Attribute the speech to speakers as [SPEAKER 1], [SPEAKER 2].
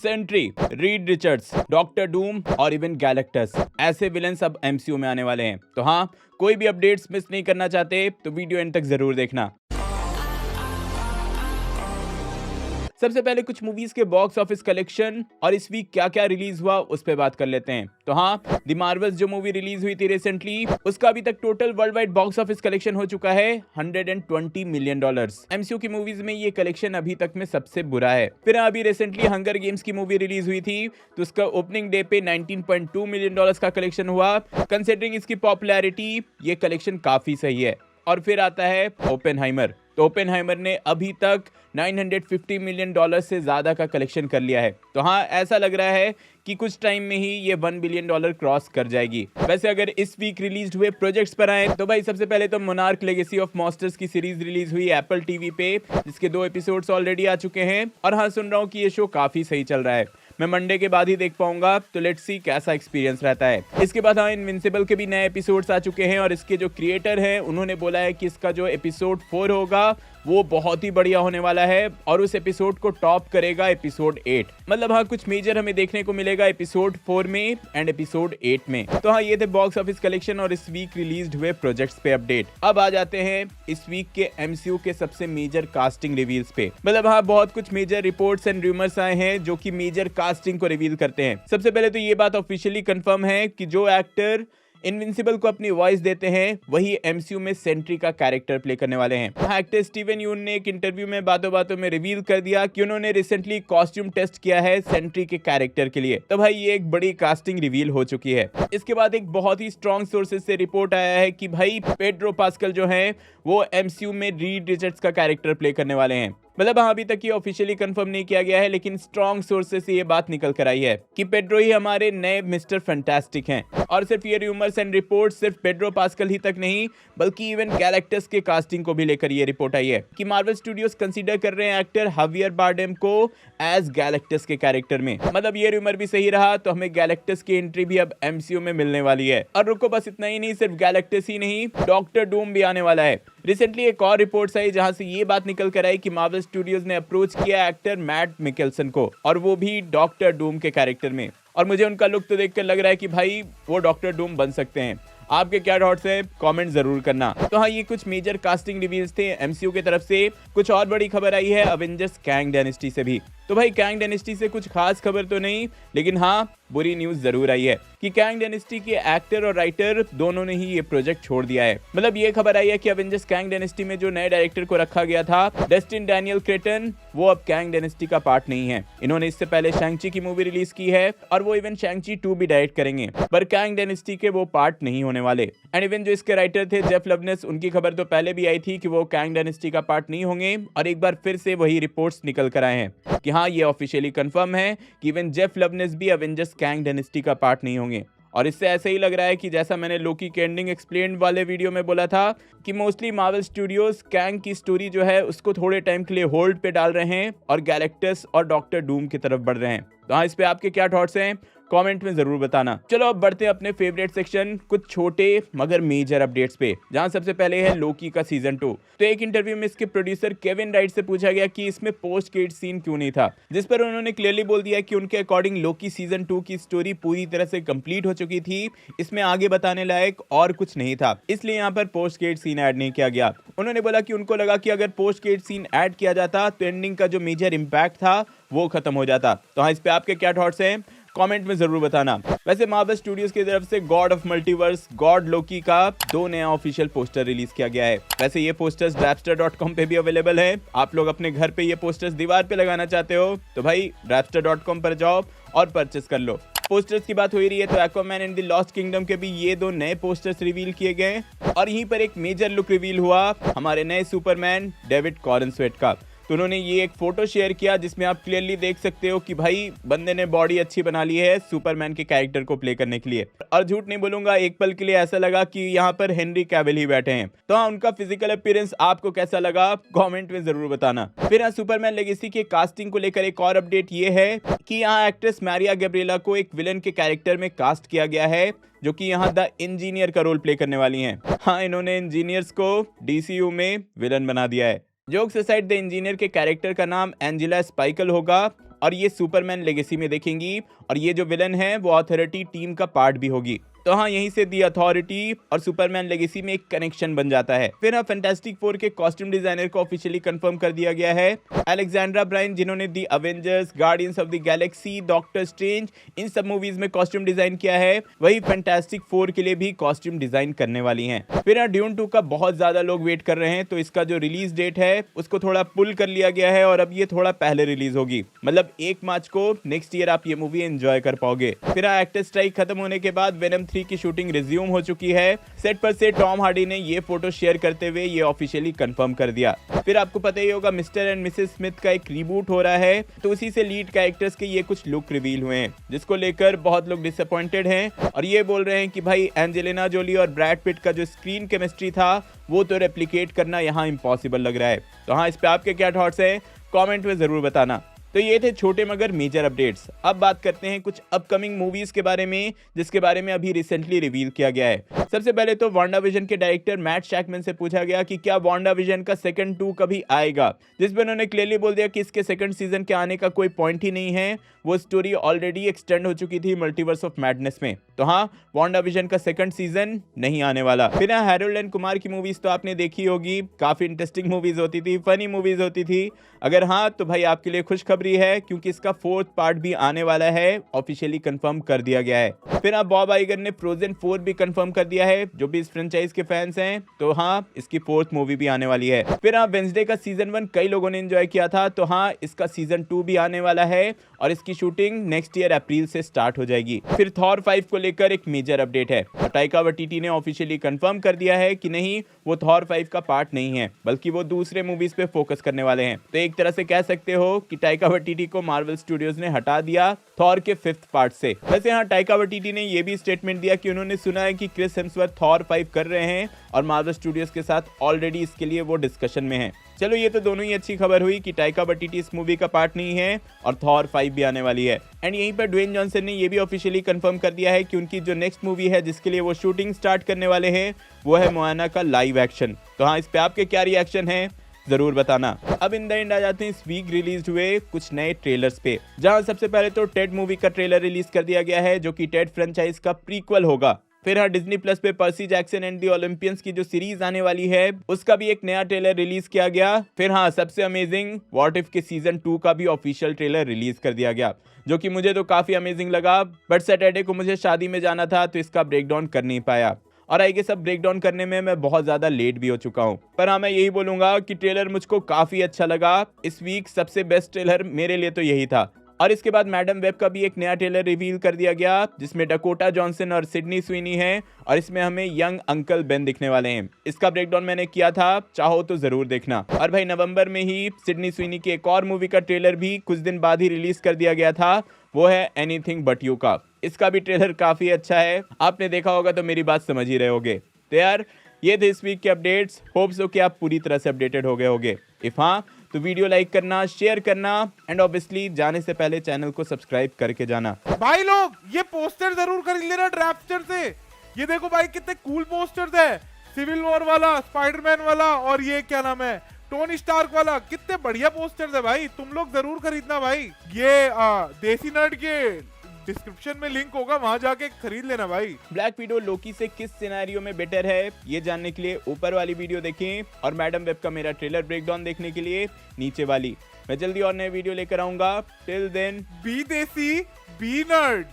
[SPEAKER 1] Sentry, Reed Richards, doctor Doom और even Galactus ऐसे villains अब एमसीयू में आने वाले हैं। तो हाँ, कोई भी अपडेट्स मिस नहीं करना चाहते तो वीडियो एंड तक जरूर देखना। सबसे पहले कुछ मूवीज के बॉक्स ऑफिस कलेक्शन और इस वीक क्या क्या रिलीज हुआ उस पे बात कर लेते हैं। तो हाँ, द मार्वल्स जो मूवी रिलीज हुई थी रिसेंटली, उसका अभी तक total world wide box office collection हो चुका है $120 मिलियन। एमसीयू की मूवीज में ये कलेक्शन अभी तक में सबसे बुरा है। फिर अभी रिसेंटली हंगर गेम्स की मूवी रिलीज हुई थी, तो उसका ओपनिंग डे पे $19.2 मिलियन का कलेक्शन हुआ। कंसिडरिंग इसकी पॉपुलैरिटी, ये कलेक्शन काफी सही है। और फिर आता है ओपेनहाइमर। तो ओपेनहाइमर ने अभी तक $950 मिलियन से ज्यादा का कलेक्शन कर लिया है। तो हाँ, ऐसा लग रहा है कि कुछ टाइम में ही ये $1 बिलियन क्रॉस कर जाएगी। वैसे अगर इस वीक रिलीज हुए प्रोजेक्ट्स पर आए तो भाई सबसे पहले तो मोनार्क लेगेसी ऑफ मॉन्स्टर्स की सीरीज रिलीज हुई एप्पल टीवी पे, जिसके 2 एपिसोड्स ऑलरेडी आ चुके हैं। और हाँ, सुन रहा हूँ कि ये शो काफी सही चल रहा है। मैं मंडे के बाद ही देख पाऊंगा, तो लेट्स सी कैसा एक्सपीरियंस रहता है। इसके बाद हाँ, इनविंसिबल के भी नए एपिसोड्स आ चुके हैं और इसके जो क्रिएटर हैं उन्होंने बोला है कि इसका जो एपिसोड 4 होगा वो बहुत ही बढ़िया होने वाला है और उस एपिसोड को टॉप करेगा एपिसोड 8। मतलब हाँ, कुछ मेजर हमें देखने को मिलेगा एपिसोड 4 में एंड एपिसोड 8 में। तो हाँ, ये थे बॉक्स ऑफिस कलेक्शन और इस वीक रिलीज्ड हुए प्रोजेक्ट्स पे अपडेट। अब आ जाते हैं इस वीक के एमसीयू के सबसे मेजर कास्टिंग रिवील्स पे। मतलब हाँ, बहुत कुछ मेजर रिपोर्ट्स एंड रूमर्स आए हैं जो कि मेजर कास्टिंग को रिवील करते हैं। सबसे पहले तो ये बात ऑफिशियली कंफर्म है कि जो एक्टर इनविंसिबल को अपनी वॉइस देते हैं वही एमसीयू में सेंट्री का कैरेक्टर प्ले करने वाले हैं। एक्टर स्टीवन यून ने एक इंटरव्यू में बातों बातों में रिवील कर दिया कि उन्होंने रिसेंटली कॉस्ट्यूम टेस्ट किया है सेंट्री के कैरेक्टर के लिए। तो भाई ये एक बड़ी कास्टिंग रिवील हो चुकी है। इसके बाद एक बहुत ही स्ट्रॉन्ग सोर्सेज से रिपोर्ट आया है कि भाई पेड्रो पास्कल जो है वो एमसीयू में रीड रिचर्ड्स का कैरेक्टर प्ले करने वाले हैं। मतलब हाँ, अभी तक ये ऑफिशियली कंफर्म नहीं किया गया है, लेकिन स्ट्रॉन्ग सोर्सेज से ये बात निकल कर आई है कि पेड्रो ही हमारे नए मिस्टर फैंटास्टिक हैं। और सिर्फ ये रूमर्स एंड रिपोर्ट्स सिर्फ पेड्रो पास्कल ही तक नहीं, बल्कि इवन गैलेक्टस के कास्टिंग को भी लेकर ये रिपोर्ट आई है कि मार्वल स्टूडियोज कंसीडर कर रहे हैं एक्टर हावियर बारडेम को एज गैलेक्टस के कैरेक्टर में। मतलब ये रूमर भी सही रहा तो हमें गैलेक्टस की एंट्री भी अब एमसीयू में मिलने वाली है। और रुको, बस इतना ही नहीं, सिर्फ गैलेक्टस ही नहीं, डॉक्टर डूम भी आने वाला है। रिसेंटली एक और रिपोर्ट्स आई जहां से ये बात निकल कर आई कि मार्वल स्टूडियोज ने अप्रोच किया एक्टर मैट मिकेल्सन को, और वो भी डॉक्टर डूम के कैरेक्टर में। और मुझे उनका लुक तो देखकर लग रहा है कि भाई वो डॉक्टर डूम बन सकते हैं। आपके क्या थॉट्स हैं, कमेंट जरूर करना। तो हाँ, ये कुछ मेजर कास्टिंग रिवील्स थे एमसीयू की तरफ से। कुछ और बड़ी खबर आई है अवेंजर्स कैंग डायनेस्टी से भी। तो भाई कैंग डायनेस्टी से कुछ खास खबर तो नहीं, लेकिन हाँ, बुरी न्यूज जरूर आई है कि कैंग डायनेस्टी के एक्टर और राइटर दोनों ने ही ये प्रोजेक्ट छोड़ दिया है। मतलब ये खबर आई है कि अवेंजर्स कैंग डायनेस्टी में जो नए डायरेक्टर को रखा गया था, डस्टिन डैनियल क्रेटन, वो अब कैंग डायनेस्टी का पार्ट नहीं है। इन्होंने इससे पहले शैंग-ची की मूवी रिलीज की है और वो इवन शैंग-ची 2 भी डायरेक्ट करेंगे, पर कैंग डायनेस्टी के वो पार्ट नहीं होने वाले। एंड इवन जो इसके राइटर थे जेफ लवनेस, उनकी खबर तो पहले भी आई थी कि वो कैंग डायनेस्टी का पार्ट नहीं होंगे, और एक बार फिर से वही रिपोर्ट्स निकल कर आए हैं कि हाँ, ये ऑफिशियली कंफर्म है कि इवन जेफ लवनेस भी अवेंजर्स कैंग डायनेस्टी का पार्ट नहीं होंगे। और इससे ऐसे ही लग रहा है कि जैसा मैंने लोकी के एंडिंग एक्सप्लेन्ड वाले वीडियो में बोला था कि मोस्टली मार्वल स्टूडियोज कैंग की स्टोरी जो है उसको थोड़े टाइम के लिए होल्ड पे डाल रहे हैं और गैलेक्टस और डॉक्टर डूम की तरफ बढ़ रहे हैं। तो हाँ, इस पे आपके क्या थॉट्स हैं, कमेंट में जरूर बताना। चलो अब बढ़ते हैं अपने फेवरेट सेक्शन, कुछ छोटे मगर मेजर अपडेट्स पे, जहां सबसे पहले है लोकी का सीजन 2। तो एक इंटरव्यू में इसके प्रोड्यूसर केविन राइट से पूछा गया कि इसमें पोस्ट क्रेडिट सीन क्यों नहीं था, जिस पर उन्होंने क्लियरली बोल दिया कि उनके अकॉर्डिंग लोकी सीजन 2 की स्टोरी पूरी तरह से कंप्लीट हो चुकी थी, इसमें आगे बताने लायक और कुछ नहीं था, इसलिए यहाँ पर पोस्ट क्रेडिट सीन ऐड नहीं किया गया। उन्होंने बोला कि उनको लगा कि अगर पोस्ट क्रेडिट सीन ऐड किया जाता तो एंडिंग का जो मेजर इंपैक्ट था वो खत्म हो जाता। तो हाँ, इस पे आपके क्या थॉट्स हैं, कमेंट में जरूर बताना। वैसे मार्वल स्टूडियोज की तरफ से गॉड ऑफ मल्टीवर्स गॉड लोकी का 2 नया ऑफिशियल पोस्टर रिलीज किया गया है। वैसे ये पोस्टर्स Grabster.com पे भी अवेलेबल है। आप लोग अपने घर पे ये पोस्टर्स दीवार पे लगाना चाहते हो तो भाई Grabster.com पर जाओ और परचेस कर लो। पोस्टर्स की बात हो ही रही है तो Aquaman and the lost kingdom के भी ये 2 नए पोस्टर्स रिवील किए गए और यहीं पर एक मेजर लुक रिवील हुआ हमारे नए सुपरमैन डेविड कॉरेनस्वेट का। तो उन्होंने ये एक फोटो शेयर किया जिसमें आप क्लियरली देख सकते हो कि भाई बंदे ने बॉडी अच्छी बना ली है सुपरमैन के कैरेक्टर को प्ले करने के लिए। और झूठ नहीं बोलूंगा, एक पल के लिए ऐसा लगा कि यहाँ पर हेनरी कैविल ही बैठे हैं। तो हाँ, उनका फिजिकल अपीयरेंस आपको कैसा लगा कमेंट में जरूर बताना। फिर हाँ, सुपरमैन लेगेसी के कास्टिंग को लेकर एक और अपडेट ये है कि यहाँ एक्ट्रेस मैरिया गैब्रिएला को एक विलन के कैरेक्टर में कास्ट किया गया है, जो कि यहाँ द इंजीनियर का रोल प्ले करने वाली हैं। हाँ, इन्होंने इंजीनियर्स को DCU में विलन बना दिया है। जोक्स असाइड, द इंजीनियर के कैरेक्टर का नाम एंजेला स्पाइकल होगा और ये सुपरमैन लेगेसी में देखेंगी और ये जो विलन है वो अथॉरिटी टीम का पार्ट भी होगी। तो हाँ, यहीं से दी अथॉरिटी और सुपरमैन लेगेसी में एक कनेक्शन बन जाता है। फिर हाँ, फैंटास्टिक फोर के कॉस्ट्यूम डिजाइनर को ऑफिशियली कंफर्म कर दिया गया है। अलेक्जेंड्रा ब्राइन, जिन्होंने the Avengers, Guardians of the Galaxy, Doctor Strange, इन सब मूवीज में कॉस्ट्यूम डिजाइन किया है, वही फैंटास्टिक फोर के लिए भी कॉस्ट्यूम डिजाइन करने वाली हैं। फिर हाँ, ड्यून 2 का बहुत ज्यादा लोग वेट कर रहे हैं, तो इसका जो रिलीज डेट है उसको थोड़ा पुल कर लिया गया है और अब ये थोड़ा पहले रिलीज होगी, मतलब 1 मार्च को नेक्स्ट ईयर आप ये मूवी एंजॉय कर पाओगे। फिर हाँ, एक्टर स्ट्राइक खत्म होने के बाद वेनम 3 की शूटिंग रिज्यूम हो चुकी है। सेट पर से टॉम हार्डी ने ये फोटो शेयर करते हुए ये ऑफिशियली कंफर्म कर दिया। फिर आपको पता ही होगा मिस्टर एंड मिसेस स्मिथ का एक रीबूट हो रहा है, तो उसी से लीड कैरेक्टर्स के ये कुछ लुक रिवील हुए हैं, जिसको लेकर बहुत लोग डिसअपॉइंटेड हैं और ये बोल रहे हैं कि भाई एंजेलिना जोली और ब्रैड पिट का जो स्क्रीन केमिस्ट्री था वो तो रेप्लिकेट करना यहाँ इम्पॉसिबल लग रहा है। तो हाँ, इस पे आपके क्या थॉट्स हैं कमेंट में जरूर बताना। तो ये थे छोटे मगर मेजर अपडेट्स। अब बात करते हैं कुछ अपकमिंग मूवीज के बारे में, जिसके बारे में अभी रिसेंटली रिवील किया गया है। सबसे पहले तो वांडाविजन के डायरेक्टर मैट शैकमैन से पूछा गया कि क्या वांडाविजन का सेकंड 2 कभी आएगा, जिस पर उन्होंने क्लियरली बोल दिया कि इसके सेकंड सीजन के आने का कोई पॉइंट ही नहीं है, वो स्टोरी ऑलरेडी एक्सटेंड हो चुकी थी मल्टीवर्स ऑफ मैडनेस में। तो हाँ, वांडाविजन का सेकंड सीजन नहीं आने वाला। फिर हैरोल्ड एंड कुमार की मूवीज तो आपने देखी होगी, काफी इंटरेस्टिंग मूवीज होती थी, फनी मूवीज होती थी। अगर हाँ, तो भाई आपके लिए खुशखबरी है, क्योंकि इसका 4th पार्ट भी आने वाला है, ऑफिशियली कंफर्म कर दिया गया है। फिर आप बॉब आइगर ने फ्रोजन 4 भी कंफर्म कर दिया है, जो भी इस फ्रेंचाइज के फैंस हैं, तो हाँ, इसकी 4th मूवी भी आने वाली है। फिर हाँ, वेंसडे का सीजन 1 कई लोगों ने एंजॉय किया था, तो हाँ, इसका सीजन 2 भी आने वाला है और इसकी शूटिंग नेक्स्ट ईयर अप्रैल से स्टार्ट हो जाएगी। फिर थॉर 5 को लेकर एक मेजर अपडेट है। टाइका वाइटिटी ने ऑफिशियली कंफर्म कर दिया है कि नहीं, वो थॉर 5 का पार्ट नहीं है, बल्कि वो दूसरे मूवीज पे फोकस करने वाले हैं। तो एक तरह से कह सकते हो कि टाइका वाइटिटी को मार्वल स्टूडियोज ने हटा दिया थॉर के 5th पार्ट से। वैसे हाँ, टाइका वाइटिटी ने ये भी स्टेटमेंट दिया कि उन्होंने सुना है कि क्रिस हेम्सवर्थ थॉर 5 कर रहे हैं और मार्वल स्टूडियोज के साथ ऑलरेडी इसके लिए वो डिस्कशन में है। चलो, ये तो दोनों ही अच्छी खबर हुई कि टाइका वाइटिटी इस मूवी का पार्ट नहीं है और थॉर 5 भी आने वाली है। एंड यहीं पर ड्वेन जॉनसन ने ये भी ऑफिशियली कंफर्म कर दिया है कि उनकी जो नेक्स्ट मूवी है जिसके लिए वो शूटिंग स्टार्ट करने वाले हैं, वो है मोआना का लाइव एक्शन। तो हाँ, इस पे आपके क्या रिएक्शन है जरूर बताना। अब इन द एंड आ जाते हैं इस वीक रिलीज हुए कुछ नए ट्रेलर्स पे, जहां सबसे पहले तो टेड मूवी का ट्रेलर रिलीज कर दिया गया है, जो कि टेड फ्रेंचाइज का प्रीक्वल होगा। फिर हाँ, डिज्नी प्लस पे Percy Jackson and the Olympians की जो सीरीज आने वाली है, उसका भी एक नया ट्रेलर रिलीज किया गया। फिर हाँ, सबसे अमेजिंग व्हाट इफ के सीजन 2 का भी ऑफिशियल ट्रेलर रिलीज कर दिया गया, जो कि मुझे तो काफी अमेजिंग लगा, बट सैटरडे को मुझे शादी में जाना था, तो इसका ब्रेकडाउन कर नहीं पाया और आई गेस अब ब्रेकडाउन करने में मैं बहुत ज्यादा लेट भी हो चुका हूँ। पर हाँ, मैं यही बोलूंगा कि ट्रेलर मुझको काफी अच्छा लगा। इस वीक सबसे बेस्ट ट्रेलर मेरे लिए तो यही था। और इसके बाद मैडम वेब का भी एक नया ट्रेलर रिवील कर दिया गया, जिसमें डकोटा जॉनसन और सिडनी स्विनी हैं और इसमें हमें यंग अंकल बेन दिखने वाले हैं। इसका ब्रेकडाउन मैंने किया था, चाहो तो जरूर देखना। और भाई, नवंबर में ही सिडनी स्विनी की एक और मूवी का ट्रेलर भी कुछ दिन बाद ही रिलीज कर दिया गया था, वो है एनीथिंग बट यू का। इसका भी ट्रेलर काफी अच्छा है, आपने देखा होगा तो मेरी बात समझ ही रहे होगे। तो यार, ये थे इस वीक के अपडेट्स। होप सो कि आप पूरी तरह से अपडेटेड हो गए होगे। इफ हाँ, तो वीडियो लाइक करना, शेयर करना एंड ऑब्वियसली जाने से पहले चैनल को सब्सक्राइब करके जाना।
[SPEAKER 2] भाई लोग, ये पोस्टर जरूर खरीद लेना ड्राफ्टर से। ये देखो भाई, कितने कूल पोस्टर्स है, सिविल वॉर वाला, स्पाइडरमैन वाला और ये क्या नाम है, टोनी स्टार्क वाला। कितने बढ़िया पोस्टर्स है भाई, तुम लोग जरूर खरीदना भाई। ये देसी नर्ड के डिस्क्रिप्शन में लिंक होगा, वहां जाके खरीद लेना भाई।
[SPEAKER 1] ब्लैक विडो लोकी से किस सिनेरियो में बेटर है, ये जानने के लिए ऊपर वाली वीडियो देखें और मैडम वेब का मेरा ट्रेलर ब्रेकडाउन देखने के लिए नीचे वाली। मैं जल्दी और नए वीडियो लेकर आऊंगा। टिल देन,
[SPEAKER 2] बी देसी, बी नर्ड।